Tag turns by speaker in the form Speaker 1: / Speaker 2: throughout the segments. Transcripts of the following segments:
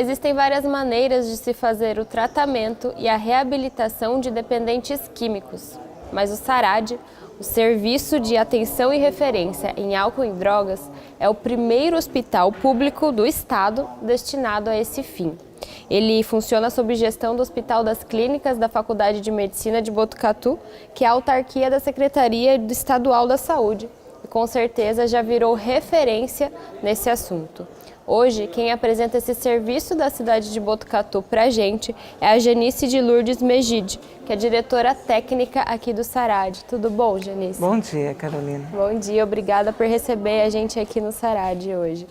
Speaker 1: Existem várias maneiras de se fazer o tratamento e a reabilitação de dependentes químicos, mas o SARAD, o Serviço de Atenção e Referência em Álcool e Drogas, é o primeiro hospital público do Estado destinado a esse fim. Ele funciona sob gestão do Hospital das Clínicas da Faculdade de Medicina de Botucatu, que é a autarquia da Secretaria Estadual da Saúde, e com certeza já virou referência nesse assunto. Hoje, quem apresenta esse serviço da cidade de Botucatu para a gente é a Janice de Lourdes Megide, que é diretora técnica aqui do SARAD. Tudo bom, Janice?
Speaker 2: Bom dia, Carolina.
Speaker 1: Bom dia, obrigada por receber a gente aqui no SARAD hoje.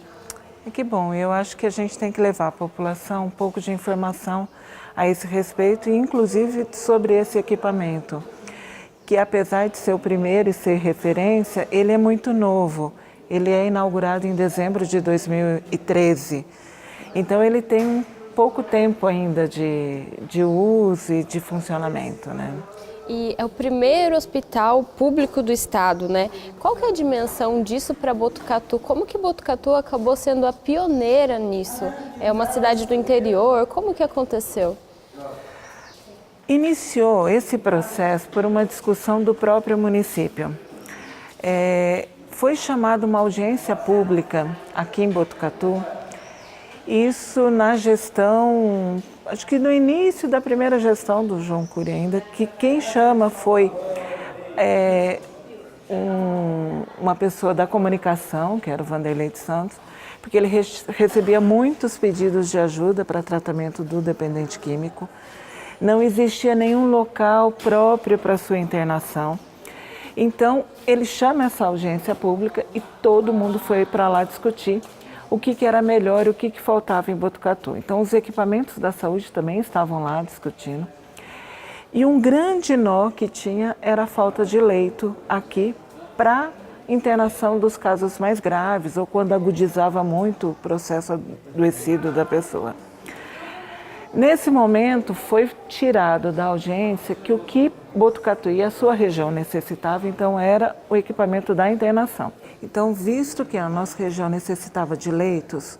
Speaker 2: Que bom, eu acho que a gente tem que levar à população um pouco de informação a esse respeito, e inclusive sobre esse equipamento, que apesar de ser o primeiro e ser referência, ele é muito novo. Ele é inaugurado em dezembro de 2013, então ele tem um pouco tempo ainda de uso e de funcionamento, né?
Speaker 1: E é o primeiro hospital público do estado, né? Qual que é a dimensão disso para Botucatu? Como que Botucatu acabou sendo a pioneira nisso? É uma cidade do interior, como que aconteceu?
Speaker 2: Iniciou esse processo por uma discussão do próprio município. Foi chamada uma audiência pública aqui em Botucatu, isso na gestão, acho que no início da primeira gestão do João Cury ainda, que quem chama foi uma pessoa da comunicação, que era o Vanderlei de Santos, porque ele recebia muitos pedidos de ajuda para tratamento do dependente químico. Não existia nenhum local próprio para sua internação. Então, ele chama essa audiência pública e todo mundo foi para lá discutir o que era melhor e o que faltava em Botucatu. Então, os equipamentos da saúde também estavam lá discutindo. E um grande nó que tinha era a falta de leito aqui para internação dos casos mais graves ou quando agudizava muito o processo adoecido da pessoa. Nesse momento, foi tirado da audiência que o que Botucatu e a sua região necessitava, então, era o equipamento da internação. Então, visto que a nossa região necessitava de leitos,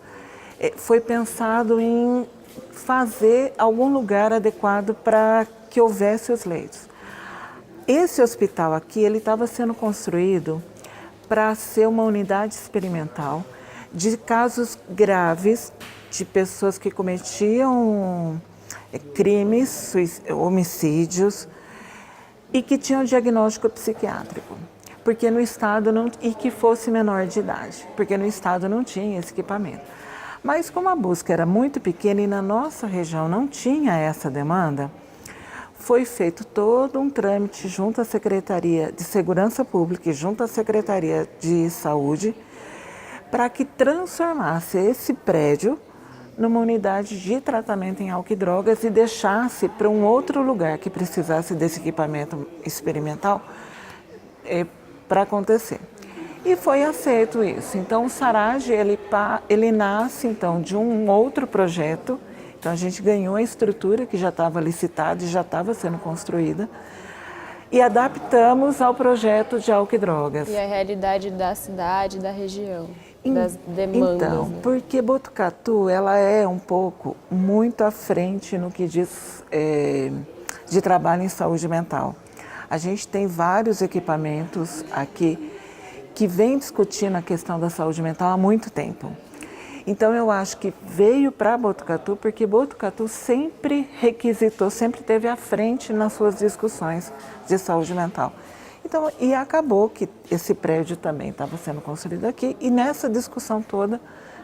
Speaker 2: foi pensado em fazer algum lugar adequado para que houvesse os leitos. Esse hospital aqui, ele estava sendo construído para ser uma unidade experimental de casos graves, de pessoas que cometiam crimes, homicídios e que tinham diagnóstico psiquiátrico, porque no estado não, e que fosse menor de idade, porque no estado não tinha esse equipamento. Mas como a busca era muito pequena e na nossa região não tinha essa demanda, foi feito todo um trâmite junto à Secretaria de Segurança Pública e junto à Secretaria de Saúde para que transformasse esse prédio numa unidade de tratamento em álcool e drogas e deixasse para um outro lugar que precisasse desse equipamento experimental para acontecer. E foi aceito isso. Então o SARAD, ele nasce então de um outro projeto. Então a gente ganhou a estrutura que já estava licitada e já estava sendo construída e adaptamos ao projeto de álcool e drogas.
Speaker 1: E a realidade da cidade, da região, das demandas.
Speaker 2: Então,
Speaker 1: né?
Speaker 2: Porque Botucatu, ela é um pouco muito à frente no que diz de trabalho em saúde mental. A gente tem vários equipamentos aqui que vem discutindo a questão da saúde mental há muito tempo. Então eu acho que veio para Botucatu porque Botucatu sempre requisitou, sempre teve à frente nas suas discussões de saúde mental. Então, e acabou que esse prédio também estava sendo construído aqui e nessa discussão toda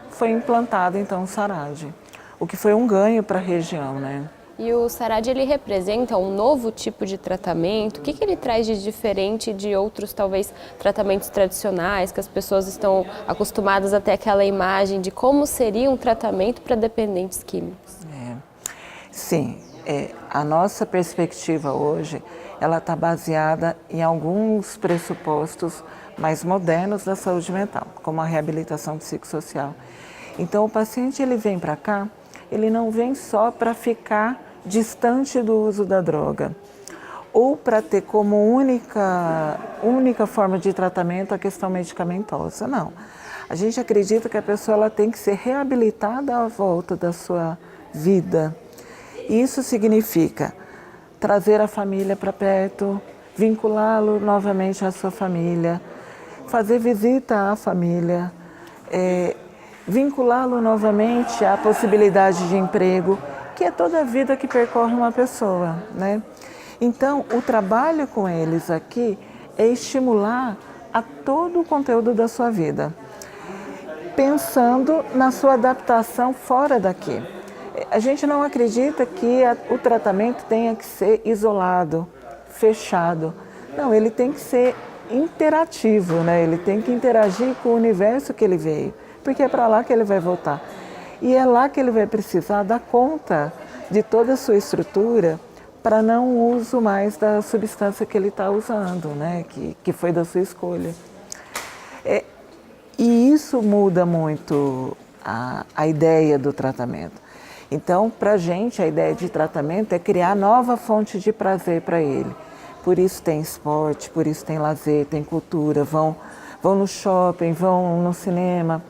Speaker 2: foi implantado então o SARAD, o que foi um ganho para a região, né?
Speaker 1: E o SARAD, ele representa um novo tipo de tratamento? O que ele traz de diferente de outros, talvez, tratamentos tradicionais, que as pessoas estão acostumadas a ter aquela imagem de como seria um tratamento para dependentes químicos?
Speaker 2: Sim, a nossa perspectiva hoje, ela está baseada em alguns pressupostos mais modernos da saúde mental, como a reabilitação psicossocial. Então, o paciente, ele vem para cá, ele não vem só para ficar distante do uso da droga. ou para ter como única forma de tratamento a questão medicamentosa. Não. A gente acredita que a pessoa ela tem que ser reabilitada à volta da sua vida. Isso significa trazer a família para perto, vinculá-lo novamente à sua família, fazer visita à família, vinculá-lo novamente à possibilidade de emprego, que é toda a vida que percorre uma pessoa, né? Então, o trabalho com eles aqui é estimular a todo o conteúdo da sua vida, pensando na sua adaptação fora daqui. A gente não acredita que o tratamento tenha que ser isolado, fechado. Não, ele tem que ser interativo, né? Ele tem que interagir com o universo que ele veio, porque é para lá que ele vai voltar. E é lá que ele vai precisar dar conta de toda a sua estrutura para não uso mais da substância que ele está usando, né? Que foi da sua escolha. E isso muda muito a ideia do tratamento. Então, para a gente, a ideia de tratamento é criar nova fonte de prazer para ele. Por isso tem esporte, por isso tem lazer, tem cultura, vão no shopping, vão no cinema.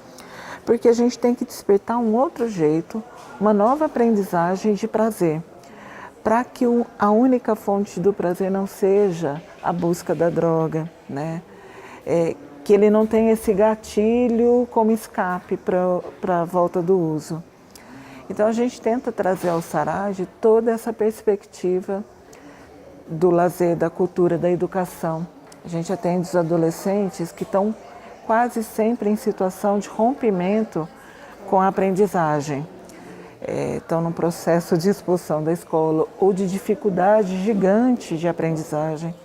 Speaker 2: Porque a gente tem que despertar um outro jeito, uma nova aprendizagem de prazer. Para que a única fonte do prazer não seja a busca da droga, né? Que ele não tenha esse gatilho como escape para a volta do uso. Então a gente tenta trazer ao Sarad toda essa perspectiva do lazer, da cultura, da educação. A gente atende os adolescentes que estão quase sempre em situação de rompimento com a aprendizagem. Estão num processo de expulsão da escola ou de dificuldade gigante de aprendizagem.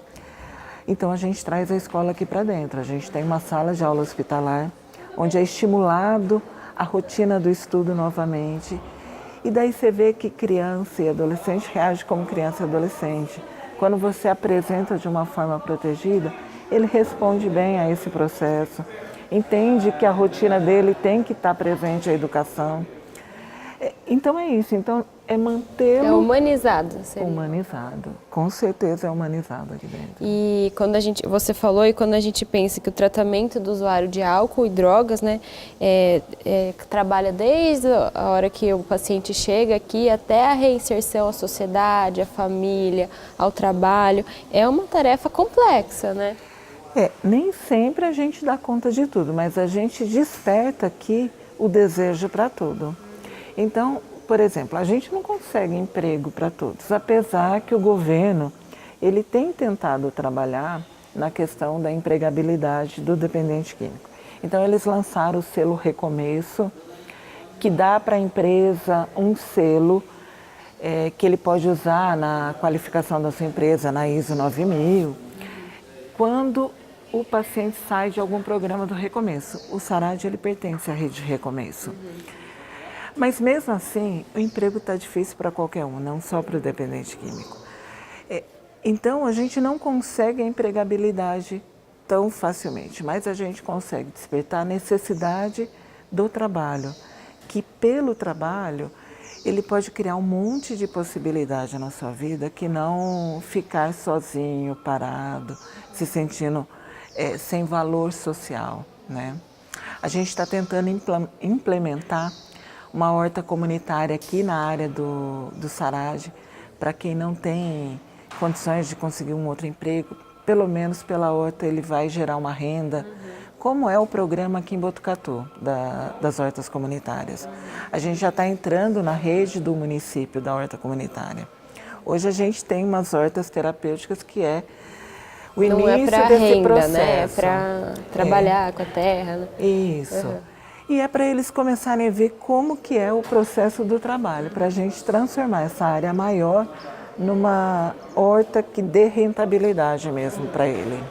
Speaker 2: Então a gente traz a escola aqui para dentro. A gente tem uma sala de aula hospitalar onde é estimulado a rotina do estudo novamente. E daí você vê que criança e adolescente reage como criança e adolescente. Quando você apresenta de uma forma protegida, ele responde bem a esse processo, entende que a rotina dele tem que estar presente a educação. Então é isso, então é mantê-lo...
Speaker 1: É humanizado. Seria.
Speaker 2: Humanizado, com certeza é humanizado aqui dentro.
Speaker 1: E quando você falou, e quando a gente pensa que o tratamento do usuário de álcool e drogas, né, trabalha desde a hora que o paciente chega aqui até a reinserção à sociedade, à família, ao trabalho, é uma tarefa complexa, né?
Speaker 2: Nem sempre a gente dá conta de tudo, mas a gente desperta aqui o desejo para tudo. Então, por exemplo, a gente não consegue emprego para todos, apesar que o governo ele tem tentado trabalhar na questão da empregabilidade do dependente químico. Então, eles lançaram o selo Recomeço, que dá para a empresa um selo que ele pode usar na qualificação da sua empresa, na ISO 9000, quando o paciente sai de algum programa do Recomeço. O Sarad ele pertence à rede de Recomeço. Mas mesmo assim, o emprego está difícil para qualquer um, não só para o dependente químico. Então, a gente não consegue a empregabilidade tão facilmente, mas a gente consegue despertar a necessidade do trabalho, que pelo trabalho, ele pode criar um monte de possibilidade na sua vida, que não ficar sozinho, parado, se sentindo sem valor social, né? A gente está tentando implementar uma horta comunitária aqui na área do Sarad, para quem não tem condições de conseguir um outro emprego, pelo menos pela horta ele vai gerar uma renda, como é o programa aqui em Botucatu, das hortas comunitárias. A gente já está entrando na rede do município da horta comunitária. Hoje a gente tem umas hortas terapêuticas que é o início desse
Speaker 1: renda,
Speaker 2: processo.
Speaker 1: Né? É para trabalhar com a terra. Né?
Speaker 2: Isso. E é para eles começarem a ver como que é o processo do trabalho, para a gente transformar essa área maior numa horta que dê rentabilidade mesmo para ele.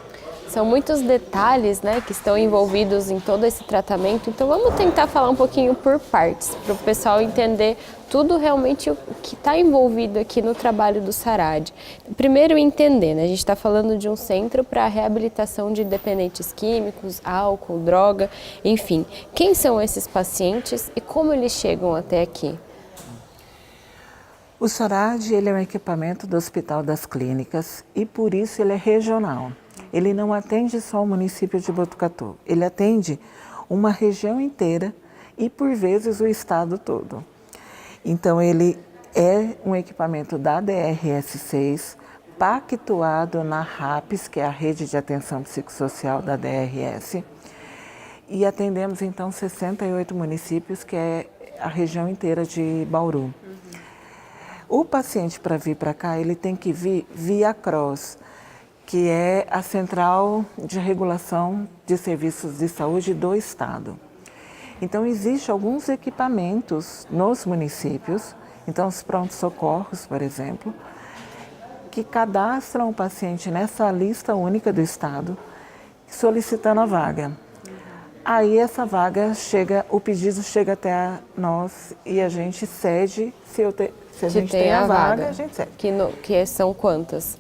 Speaker 1: São muitos detalhes, né, que estão envolvidos em todo esse tratamento, então vamos tentar falar um pouquinho por partes, para o pessoal entender tudo realmente o que está envolvido aqui no trabalho do Sarad. Primeiro entender, né, a gente está falando de um centro para a reabilitação de dependentes químicos, álcool, droga, enfim. Quem são esses pacientes e como eles chegam até aqui?
Speaker 2: O SARAD, ele é um equipamento do Hospital das Clínicas e por isso ele é regional. Ele não atende só o município de Botucatu, ele atende uma região inteira e por vezes o estado todo. Então ele é um equipamento da DRS6, pactuado na RAPS, que é a Rede de Atenção Psicossocial da DRS, e atendemos então 68 municípios, que é a região inteira de Bauru. O paciente, para vir para cá, ele tem que vir via CROSS, que é a Central de Regulação de Serviços de Saúde do Estado. Então, existem alguns equipamentos nos municípios, então os prontos-socorros, por exemplo, que cadastram o paciente nessa lista única do Estado, solicitando a vaga. Aí essa vaga chega, o pedido chega até nós e a gente cede, se a gente tem a vaga, a gente cede.
Speaker 1: Que são quantas?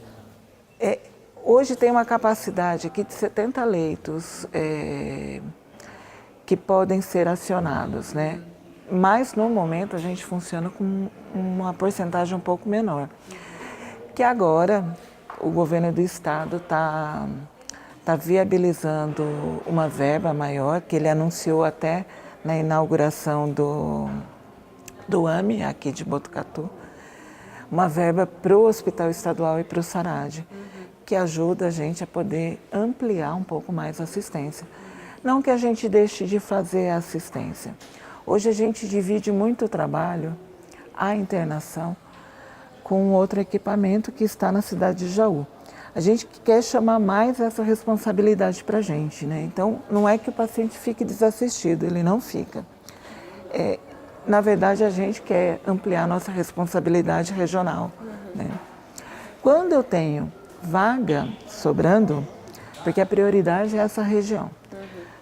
Speaker 2: Hoje tem uma capacidade aqui de 70 leitos que podem ser acionados, né? Mas no momento a gente funciona com uma porcentagem um pouco menor. Que agora o governo do estado está viabilizando uma verba maior, que ele anunciou até na inauguração do AME, aqui de Botucatu, uma verba para o Hospital Estadual e para o SARAD, que ajuda a gente a poder ampliar um pouco mais a assistência. Não que a gente deixe de fazer a assistência. Hoje a gente divide muito o trabalho, a internação, com outro equipamento que está na cidade de Jaú. A gente quer chamar mais essa responsabilidade para a gente, né? Então, não é que o paciente fique desassistido, ele não fica. Na verdade, a gente quer ampliar nossa responsabilidade regional, né? Quando eu tenho vaga sobrando, porque a prioridade é essa região.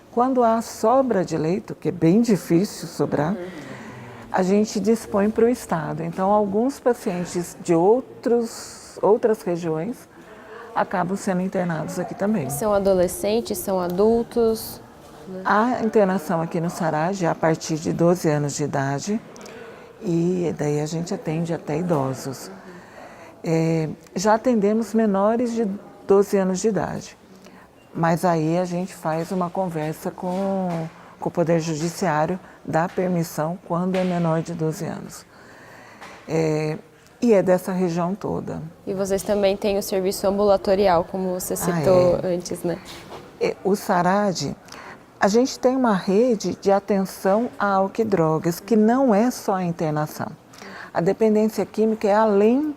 Speaker 2: Quando há sobra de leito, que é bem difícil sobrar, a gente dispõe para o estado. Então, alguns pacientes de outras regiões acabam sendo internados aqui também.
Speaker 1: São adolescentes, são adultos?
Speaker 2: A internação aqui no SARAD é a partir de 12 anos de idade e daí a gente atende até idosos. Já atendemos menores de 12 anos de idade, mas aí a gente faz uma conversa com o Poder Judiciário, dá permissão quando é menor de 12 anos. E é dessa região toda.
Speaker 1: E vocês também têm o serviço ambulatorial, como você citou antes, né?
Speaker 2: O SARAD, a gente tem uma rede de atenção a álcool e drogas, que não é só a internação. A dependência química é além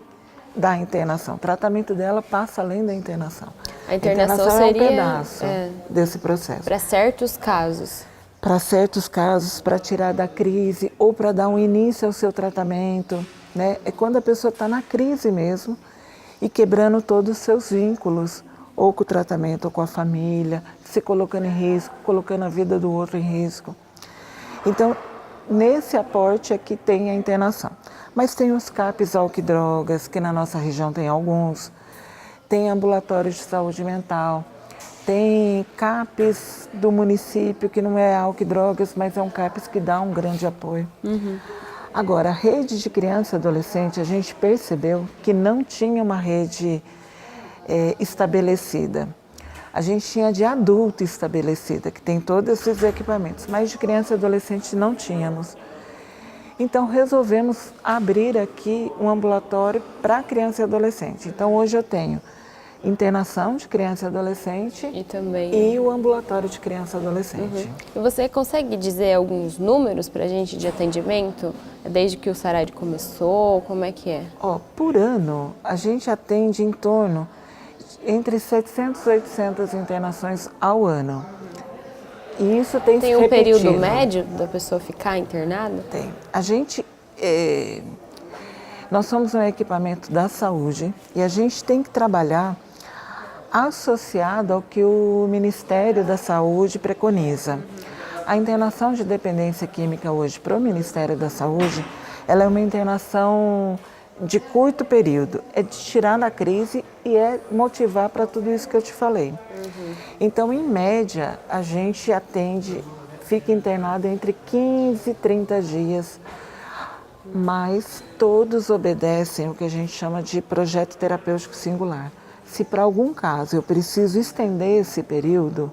Speaker 2: da internação. O tratamento dela passa além da internação.
Speaker 1: A internação seria
Speaker 2: é um pedaço desse processo.
Speaker 1: Para certos casos.
Speaker 2: Para certos casos, para tirar da crise ou para dar um início ao seu tratamento, né? É quando a pessoa está na crise mesmo e quebrando todos os seus vínculos, ou com o tratamento, ou com a família, se colocando em risco, colocando a vida do outro em risco. Então, nesse aporte é que tem a internação. Mas tem os CAPs álcool e drogas, que na nossa região tem alguns, tem ambulatórios de saúde mental, tem CAPs do município, que não é álcool e drogas, mas é um CAPs que dá um grande apoio. Agora, a rede de criança e adolescente, a gente percebeu que não tinha uma rede estabelecida. A gente tinha de adulto estabelecida, que tem todos esses equipamentos, mas de criança e adolescente não tínhamos. Então, resolvemos abrir aqui um ambulatório para criança e adolescente. Então, hoje eu tenho internação de criança e adolescente e o ambulatório de criança e adolescente.
Speaker 1: E você consegue dizer alguns números para a gente de atendimento? Desde que o SARAD começou, como é que é?
Speaker 2: Por ano, a gente atende em torno entre 700 e 800 internações ao ano. E isso tem se repetido.
Speaker 1: Tem um período médio da pessoa ficar internada?
Speaker 2: Tem. A gente... nós somos um equipamento da saúde e a gente tem que trabalhar associado ao que o Ministério da Saúde preconiza. A internação de dependência química hoje para o Ministério da Saúde, ela é uma internação de curto período, é de tirar da crise e é motivar para tudo isso que eu te falei. Então, em média, a gente atende, fica internado entre 15 e 30 dias mas todos obedecem o que a gente chama de projeto terapêutico singular. Se para algum caso eu preciso estender esse período,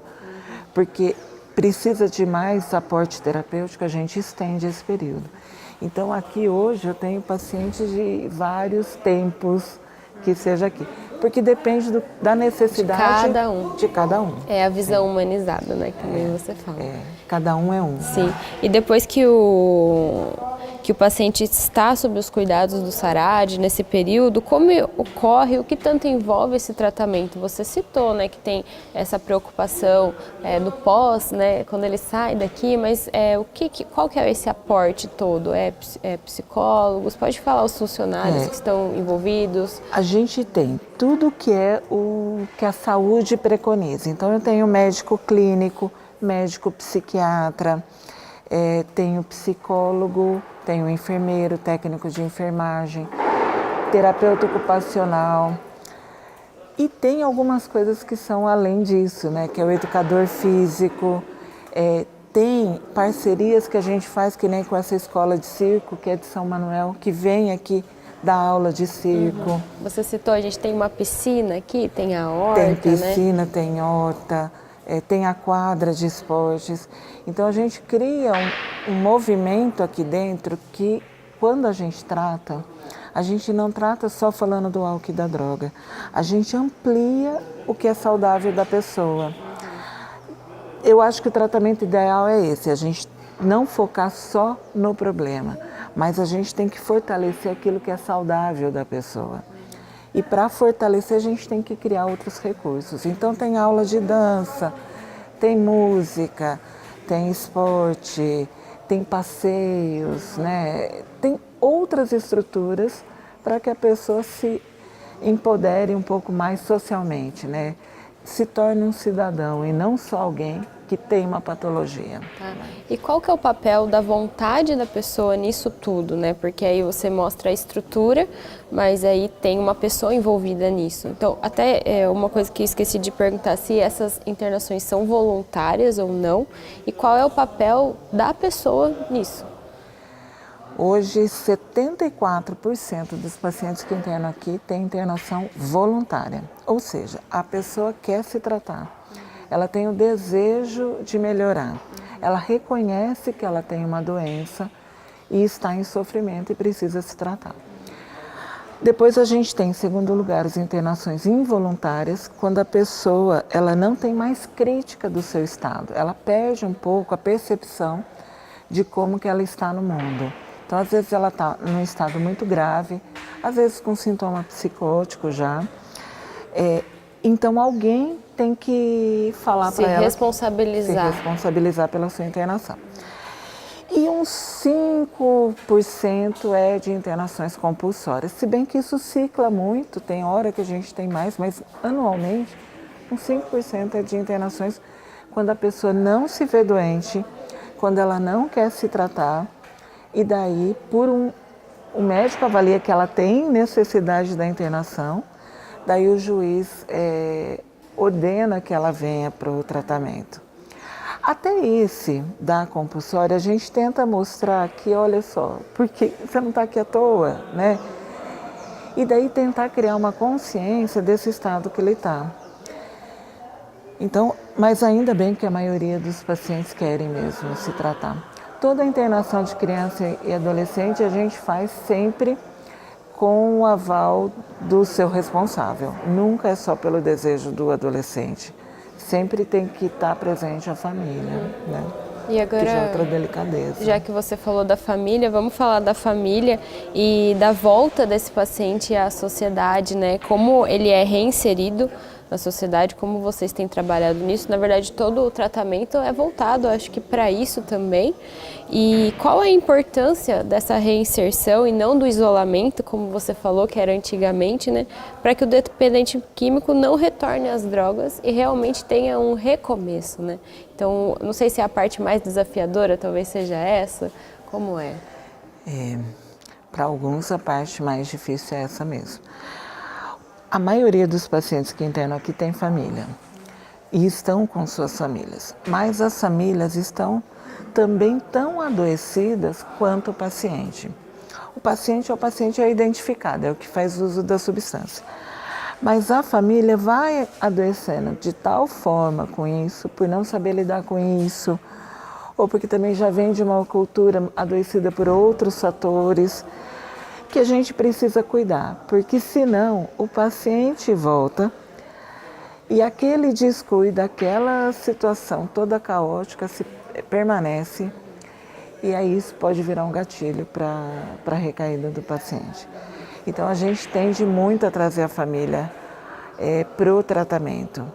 Speaker 2: porque precisa de mais aporte terapêutico, a gente estende esse período. Então aqui hoje eu tenho pacientes de vários tempos que seja aqui, porque depende da necessidade de cada um.
Speaker 1: É a visão humanizada, né, que nem você fala.
Speaker 2: Cada um é um.
Speaker 1: Sim, e depois que o paciente está sob os cuidados do SARAD nesse período, como ocorre, o que tanto envolve esse tratamento? Você citou, né, que tem essa preocupação do pós, né, quando ele sai daqui, mas qual que é esse aporte todo? É psicólogos? Pode falar os funcionários que estão envolvidos?
Speaker 2: A gente tem tudo que é o que a saúde preconiza. Então eu tenho médico clínico, médico psiquiatra, tenho psicólogo, tenho enfermeiro, técnico de enfermagem, terapeuta ocupacional. E tem algumas coisas que são além disso, né? Que é o educador físico. Tem parcerias que a gente faz, que nem com essa escola de circo, que é de São Manuel, que vem aqui dar aula de circo.
Speaker 1: Você citou, a gente tem uma piscina aqui, tem a horta,
Speaker 2: tem piscina,
Speaker 1: né?
Speaker 2: tem horta, tem a quadra de esportes. Então a gente cria um movimento aqui dentro que, quando a gente trata, a gente não trata só falando do álcool e da droga. A gente amplia o que é saudável da pessoa. Eu acho que o tratamento ideal é esse, a gente não focar só no problema, mas a gente tem que fortalecer aquilo que é saudável da pessoa. E para fortalecer a gente tem que criar outros recursos. Então tem aula de dança, tem música, tem esporte, tem passeios, né? Tem outras estruturas para que a pessoa se empodere um pouco mais socialmente, né? Se torne um cidadão e não só alguém que tem uma patologia.
Speaker 1: Tá. E qual que é o papel da vontade da pessoa nisso tudo, né? Porque aí você mostra a estrutura, mas aí tem uma pessoa envolvida nisso. Então, até uma coisa que eu esqueci de perguntar, se essas internações são voluntárias ou não, e qual é o papel da pessoa nisso?
Speaker 2: Hoje, 74% dos pacientes que internam aqui têm internação voluntária, ou seja, a pessoa quer se tratar, ela tem o desejo de melhorar, ela reconhece que ela tem uma doença e está em sofrimento e precisa se tratar. Depois a gente tem, em segundo lugar, as internações involuntárias, quando a pessoa ela não tem mais crítica do seu estado, ela perde um pouco a percepção de como que ela está no mundo. Então, às vezes ela está num estado muito grave, às vezes com sintoma psicótico já. Então, alguém tem que falar para ela... Se responsabilizar pela sua internação. E uns 5% é de internações compulsórias. Se bem que isso cicla muito, tem hora que a gente tem mais, mas anualmente, uns 5% é de internações quando a pessoa não se vê doente, quando ela não quer se tratar. E daí, o médico avalia que ela tem necessidade da internação, daí o juiz ordena que ela venha para o tratamento. Até esse da compulsória, a gente tenta mostrar que, olha só, porque você não está aqui à toa, né? E daí tentar criar uma consciência desse estado que ele está. Então, mas ainda bem que a maioria dos pacientes querem mesmo se tratar. Toda a internação de criança e adolescente a gente faz sempre com o aval do seu responsável. Nunca é só pelo desejo do adolescente. Sempre tem que estar presente a família, né?
Speaker 1: E agora,
Speaker 2: que já é outra delicadeza.
Speaker 1: Já que você falou da família, vamos falar da família e da volta desse paciente à sociedade, né? Como ele é reinserido na sociedade, como vocês têm trabalhado nisso. Na verdade, todo o tratamento é voltado, acho que para isso também. E qual a importância dessa reinserção e não do isolamento, como você falou que era antigamente, né? Para que o dependente químico não retorne às drogas e realmente tenha um recomeço, né? Então, não sei se é a parte mais desafiadora, talvez seja essa. Como é?
Speaker 2: Para alguns, a parte mais difícil é essa mesmo. A maioria dos pacientes que internam aqui tem família e estão com suas famílias, mas as famílias estão também tão adoecidas quanto o paciente. O paciente é identificado, é o que faz uso da substância. Mas a família vai adoecendo de tal forma com isso, por não saber lidar com isso, ou porque também já vem de uma cultura adoecida por outros fatores, que a gente precisa cuidar, porque senão o paciente volta e aquele descuido, aquela situação toda caótica permanece, e aí isso pode virar um gatilho para a recaída do paciente. Então a gente tende muito a trazer a família para o tratamento.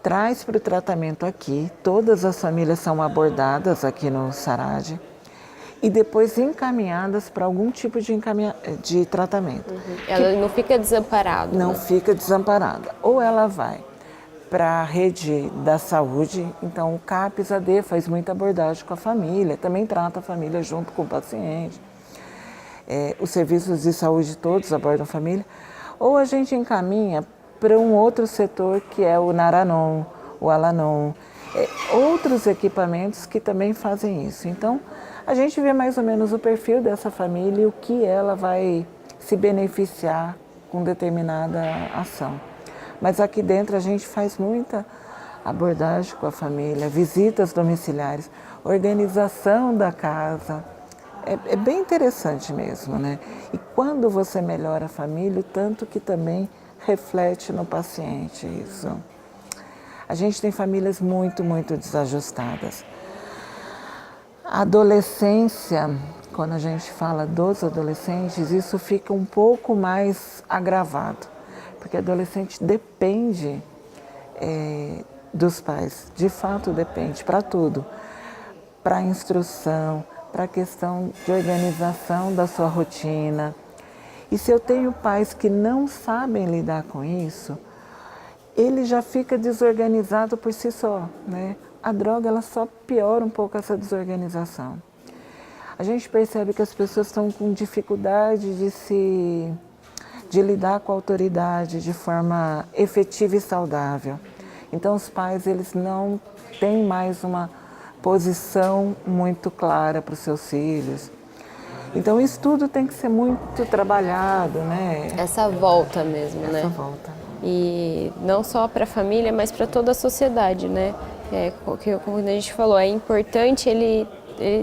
Speaker 2: Traz para o tratamento aqui, todas as famílias são abordadas aqui no SARAD e depois encaminhadas para algum tipo de tratamento.
Speaker 1: Ela não fica desamparada.
Speaker 2: Não
Speaker 1: né?
Speaker 2: fica desamparada. Ou ela vai para a rede da saúde, então o CAPS-AD faz muita abordagem com a família, também trata a família junto com o paciente. Os serviços de saúde todos abordam a família. Ou a gente encaminha para um outro setor que é o Naranon, o Alanon, outros equipamentos que também fazem isso. Então, a gente vê mais ou menos o perfil dessa família e o que ela vai se beneficiar com determinada ação. Mas aqui dentro a gente faz muita abordagem com a família, visitas domiciliares, organização da casa. É bem interessante mesmo, né? E quando você melhora a família, o tanto que também reflete no paciente isso. A gente tem famílias muito, muito desajustadas. A adolescência, quando a gente fala dos adolescentes, isso fica um pouco mais agravado, porque adolescente depende dos pais, de fato depende, para tudo, para a instrução, para a questão de organização da sua rotina. E se eu tenho pais que não sabem lidar com isso, ele já fica desorganizado por si só, né? A droga ela só piora um pouco essa desorganização. A gente percebe que as pessoas estão com dificuldade de lidar com a autoridade de forma efetiva e saudável. Então os pais eles não têm mais uma posição muito clara para os seus filhos. Então isso tudo tem que ser muito trabalhado, né?
Speaker 1: Essa volta mesmo, né?
Speaker 2: Essa volta.
Speaker 1: E não só para a família, mas para toda a sociedade, né? Como a gente falou, é importante ele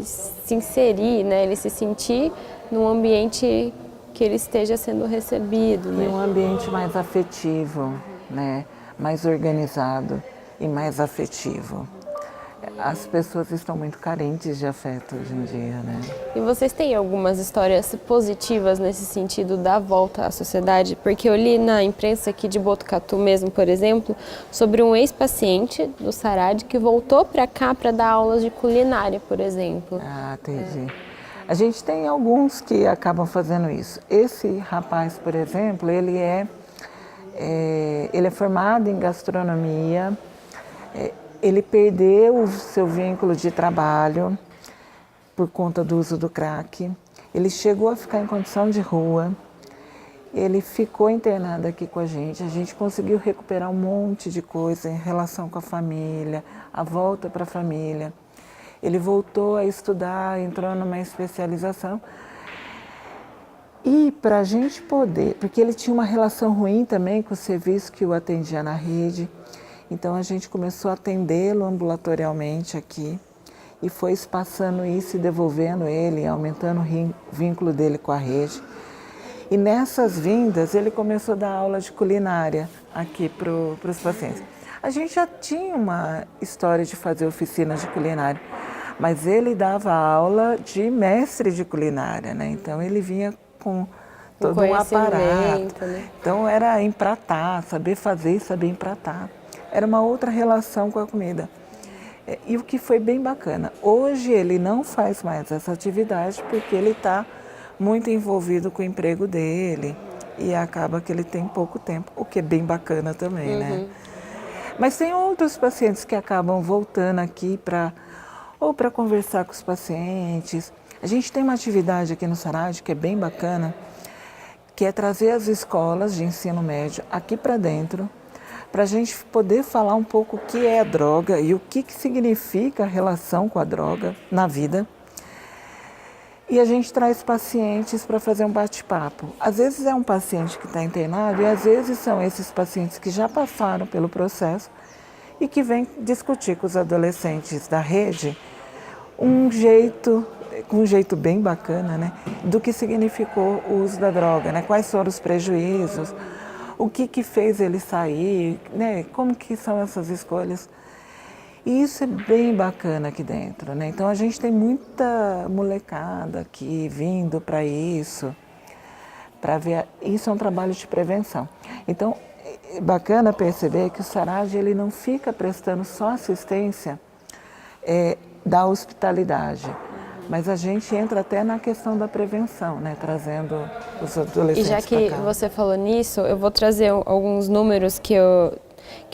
Speaker 1: se inserir, né? Ele se sentir num ambiente que ele esteja sendo recebido, né?
Speaker 2: E um ambiente mais afetivo, né? Mais organizado e mais afetivo. As pessoas estão muito carentes de afeto hoje em dia, né?
Speaker 1: E vocês têm algumas histórias positivas nesse sentido da volta à sociedade? Porque eu li na imprensa aqui de Botucatu mesmo, por exemplo, sobre um ex-paciente do SARAD que voltou para cá para dar aulas de culinária, por exemplo.
Speaker 2: Ah, entendi. A gente tem alguns que acabam fazendo isso. Esse rapaz, por exemplo, ele é formado em gastronomia, ele perdeu o seu vínculo de trabalho por conta do uso do crack. Ele chegou a ficar em condição de rua. Ele ficou internado aqui com a gente conseguiu recuperar um monte de coisa em relação com a família, a volta para a família. Ele voltou a estudar, entrou numa especialização. E para a gente poder, porque ele tinha uma relação ruim também com o serviço que o atendia na rede, então a gente começou a atendê-lo ambulatorialmente aqui e foi espaçando isso e devolvendo ele, aumentando o vínculo dele com a rede. E nessas vindas ele começou a dar aula de culinária aqui para os pacientes. A gente já tinha uma história de fazer oficina de culinária, mas ele dava aula de mestre de culinária, né? Então ele vinha com todo um aparato.
Speaker 1: Né?
Speaker 2: Então era empratar, saber fazer e saber empratar. Era uma outra relação com a comida. E o que foi bem bacana, hoje ele não faz mais essa atividade porque ele está muito envolvido com o emprego dele e acaba que ele tem pouco tempo, o que é bem bacana também, né? Mas tem outros pacientes que acabam voltando aqui para conversar com os pacientes. A gente tem uma atividade aqui no SARAD que é bem bacana, que é trazer as escolas de ensino médio aqui para dentro, para a gente poder falar um pouco o que é a droga e o que significa a relação com a droga na vida. E a gente traz pacientes para fazer um bate-papo. Às vezes é um paciente que está internado e às vezes são esses pacientes que já passaram pelo processo e que vêm discutir com os adolescentes da rede com um jeito bem bacana, né, do que significou o uso da droga, né, quais foram os prejuízos, o que fez ele sair, né, como que são essas escolhas. E isso é bem bacana aqui dentro, né? Então a gente tem muita molecada aqui vindo para isso, para ver. Isso é um trabalho de prevenção. Então é bacana perceber que o SARAD ele não fica prestando só assistência da hospitalidade, mas a gente entra até na questão da prevenção, né? Trazendo os adolescentes.
Speaker 1: E já que você falou nisso, eu vou trazer alguns números que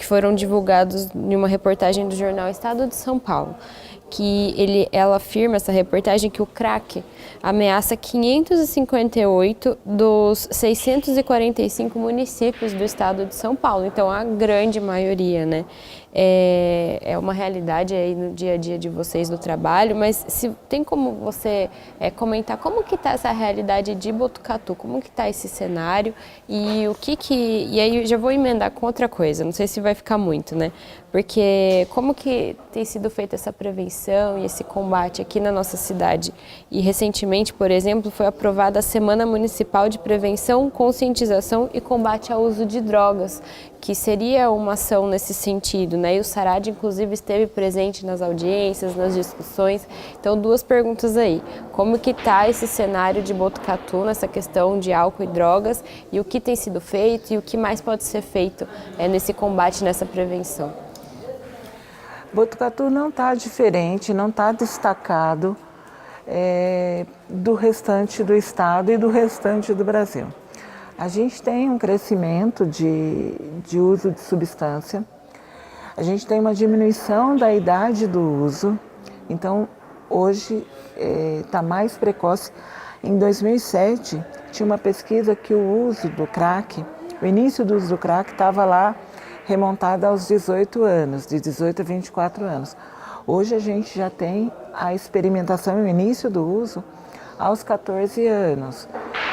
Speaker 1: foram divulgados em uma reportagem do jornal Estado de São Paulo, que ela afirma, essa reportagem, que o crack ameaça 558 dos 645 municípios do estado de São Paulo, então a grande maioria, né? É uma realidade aí no dia a dia de vocês no trabalho, mas se tem como você comentar como que está essa realidade de Botucatu, como que está esse cenário e e aí eu já vou emendar com outra coisa, não sei se vai ficar muito, né? Porque como que tem sido feita essa prevenção e esse combate aqui na nossa cidade? E recentemente, por exemplo, foi aprovada a Semana Municipal de Prevenção, Conscientização e Combate ao Uso de Drogas, que seria uma ação nesse sentido, né? E o SARAD, inclusive, esteve presente nas audiências, nas discussões. Então, duas perguntas aí. Como que está esse cenário de Botucatu nessa questão de álcool e drogas e o que tem sido feito e o que mais pode ser feito nesse combate, nessa prevenção?
Speaker 2: Botucatu não está diferente, não está destacado do restante do estado e do restante do Brasil. A gente tem um crescimento de uso de substância, a gente tem uma diminuição da idade do uso, então hoje está mais precoce. Em 2007 tinha uma pesquisa que o uso do crack, o início do uso do crack estava lá remontada aos 18 anos, de 18 a 24 anos. Hoje a gente já tem a experimentação e o início do uso aos 14 anos.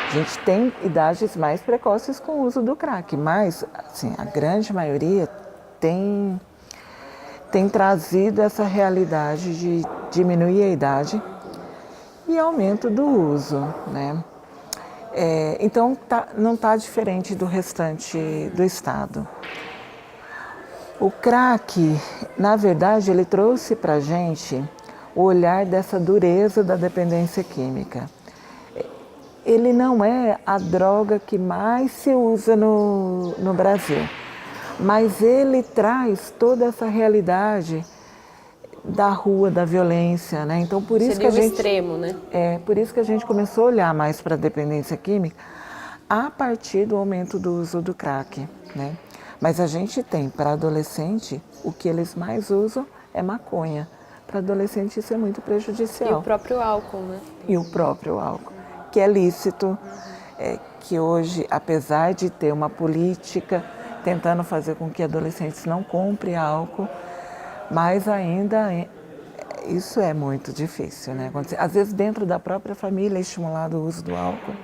Speaker 2: A gente tem idades mais precoces com o uso do crack, mas assim, a grande maioria tem trazido essa realidade de diminuir a idade e aumento do uso, né? Então não está diferente do restante do estado. O crack, na verdade, ele trouxe para a gente o olhar dessa dureza da dependência química. Ele não é a droga que mais se usa no Brasil, mas ele traz toda essa realidade da rua, da violência, né? Então por isso que a gente
Speaker 1: extremo, né?
Speaker 2: Por isso que a gente começou a olhar mais para a dependência química a partir do aumento do uso do crack, né? Mas a gente tem para adolescente o que eles mais usam é maconha. Para adolescente isso é muito prejudicial.
Speaker 1: E o próprio álcool, né?
Speaker 2: E o próprio álcool, que é lícito, que hoje, apesar de ter uma política tentando fazer com que adolescentes não comprem álcool, mas ainda isso é muito difícil, né? Às vezes dentro da própria família é estimulado o uso do álcool.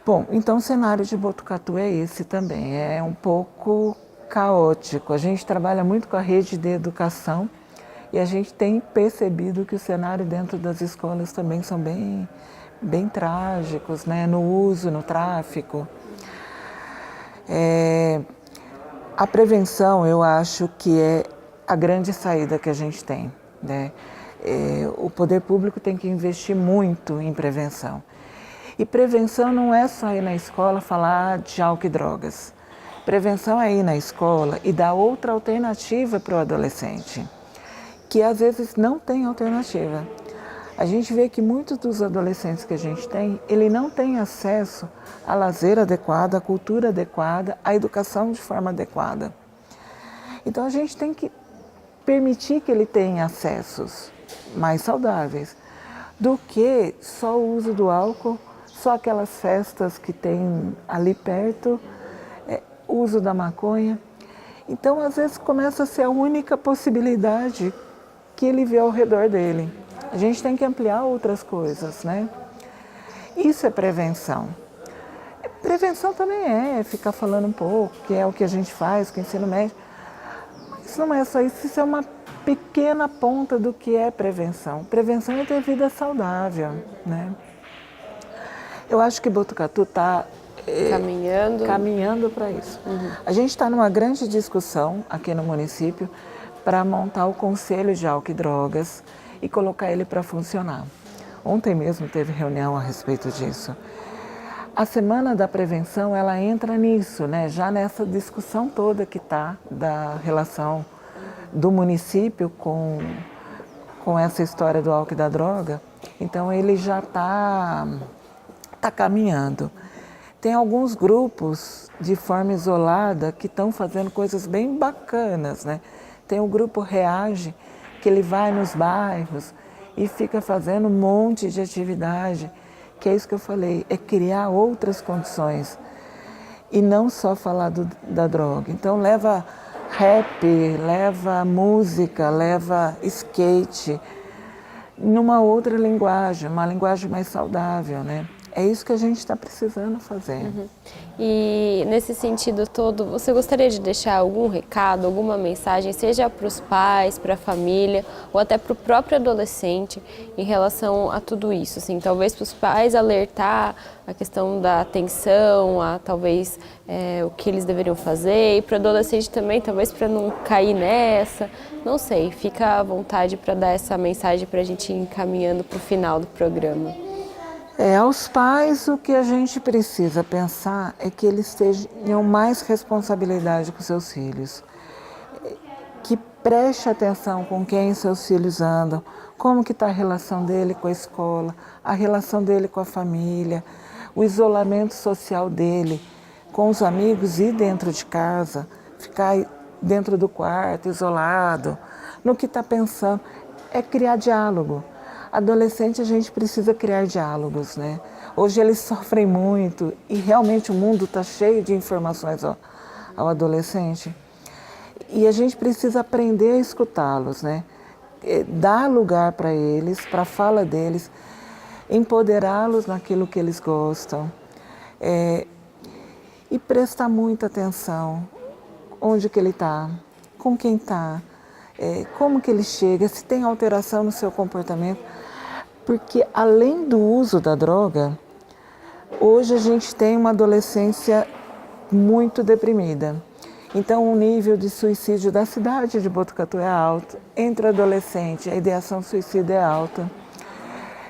Speaker 2: Bom, então o cenário de Botucatu é esse também, é um pouco caótico. A gente trabalha muito com a rede de educação e a gente tem percebido que o cenário dentro das escolas também são bem trágicos, né? No uso, no tráfico. A prevenção, eu acho que é a grande saída que a gente tem, né? O poder público tem que investir muito em prevenção. E prevenção não é só ir na escola falar de álcool e drogas. Prevenção é ir na escola e dar outra alternativa para o adolescente, que às vezes não tem alternativa. A gente vê que muitos dos adolescentes que a gente tem, ele não tem acesso a lazer adequado, a cultura adequada, a educação de forma adequada. Então a gente tem que permitir que ele tenha acessos mais saudáveis do que só o uso do álcool, só aquelas festas que tem ali perto, o uso da maconha. Então, às vezes, começa a ser a única possibilidade que ele vê ao redor dele. A gente tem que ampliar outras coisas, né? Isso é prevenção. Prevenção também é ficar falando um pouco, que é o que a gente faz com o ensino médio. Isso não é só isso, isso é uma pequena ponta do que é prevenção. Prevenção é ter vida saudável, né? Eu acho que Botucatu está caminhando para isso. A gente está numa grande discussão aqui no município para montar o Conselho de Álcool e Drogas e colocar ele para funcionar. Ontem mesmo teve reunião a respeito disso. A Semana da Prevenção, ela entra nisso, né? Já nessa discussão toda que está da relação do município com essa história do álcool e da droga. Então, ele já está caminhando. Tem alguns grupos de forma isolada que estão fazendo coisas bem bacanas, né? Tem o grupo Reage, que ele vai nos bairros e fica fazendo um monte de atividade, que é isso que eu falei, é criar outras condições e não só falar da droga. Então leva rap, leva música, leva skate, numa outra linguagem, uma linguagem mais saudável, né? É isso que a gente está precisando fazer.
Speaker 1: E nesse sentido todo, você gostaria de deixar algum recado, alguma mensagem, seja para os pais, para a família, ou até para o próprio adolescente, em relação a tudo isso? Assim, talvez para os pais alertar a questão da atenção, talvez o que eles deveriam fazer, e para o adolescente também, talvez para não cair nessa, não sei, fica à vontade para dar essa mensagem para a gente ir encaminhando para o final do programa.
Speaker 2: Aos pais, o que a gente precisa pensar é que eles tenham mais responsabilidade com seus filhos, que preste atenção com quem seus filhos andam, como que está a relação dele com a escola, a relação dele com a família, o isolamento social dele com os amigos e dentro de casa, ficar dentro do quarto, isolado, no que está pensando, é criar diálogo. Adolescente, a gente precisa criar diálogos, né? Hoje eles sofrem muito e realmente o mundo está cheio de informações ao adolescente. E a gente precisa aprender a escutá-los, né? Dar lugar para eles, para a fala deles, empoderá-los naquilo que eles gostam e prestar muita atenção onde que ele está, com quem está, como que ele chega, se tem alteração no seu comportamento. Porque além do uso da droga, hoje a gente tem uma adolescência muito deprimida. Então o nível de suicídio da cidade de Botucatu é alto, entre adolescente a ideação suicida é alta.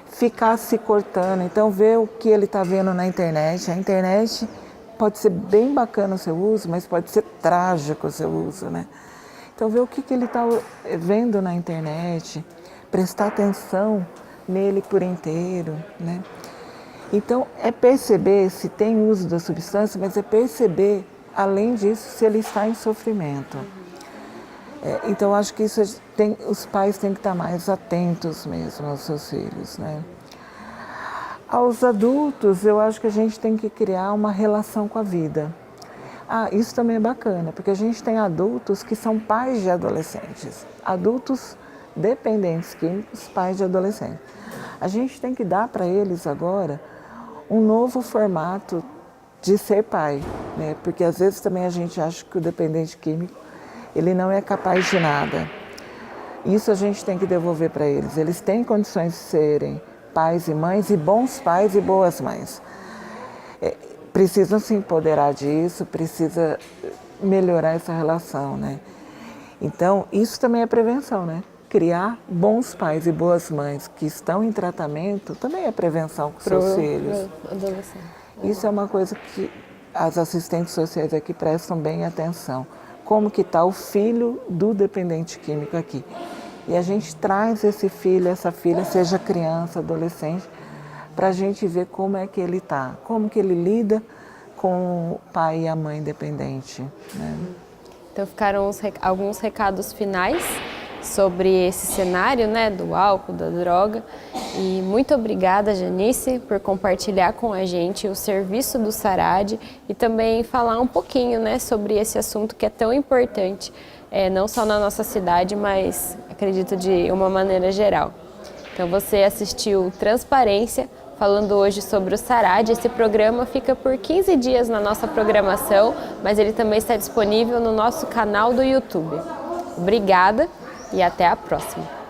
Speaker 2: Ficar se cortando, então ver o que ele está vendo na internet. A internet pode ser bem bacana o seu uso, mas pode ser trágico o seu uso, né? Então ver o que ele está vendo na internet, prestar atenção nele por inteiro, né? Então é perceber se tem uso da substância, mas é perceber, além disso, se ele está em sofrimento. Então acho que isso os pais têm que estar mais atentos mesmo aos seus filhos, né? Aos adultos, eu acho que a gente tem que criar uma relação com a vida. Isso também é bacana, porque a gente tem adultos que são pais de adolescentes, adultos dependentes químicos, pais de adolescentes. A gente tem que dar para eles agora um novo formato de ser pai, né? Porque às vezes também a gente acha que o dependente químico, ele não é capaz de nada. Isso a gente tem que devolver para eles. Eles têm condições de serem pais e mães, e bons pais e boas mães. Precisam se empoderar disso, precisa melhorar essa relação, né? Então, isso também é prevenção, né? Criar bons pais e boas mães que estão em tratamento também é prevenção com seus filhos. Isso é uma coisa que as assistentes sociais aqui prestam bem atenção. Como que está o filho do dependente químico aqui? E a gente traz esse filho, essa filha, seja criança, adolescente, para a gente ver como é que ele está, como que ele lida com o pai e a mãe dependente, né?
Speaker 1: Então ficaram alguns recados finais sobre esse cenário, né, do álcool, da droga. E muito obrigada, Janice, por compartilhar com a gente o serviço do SARAD e também falar um pouquinho, né, sobre esse assunto que é tão importante, não só na nossa cidade, mas acredito de uma maneira geral. Então você assistiu Transparência, falando hoje sobre o SARAD. Esse programa fica por 15 dias na nossa programação, mas ele também está disponível no nosso canal do YouTube. Obrigada e até a próxima!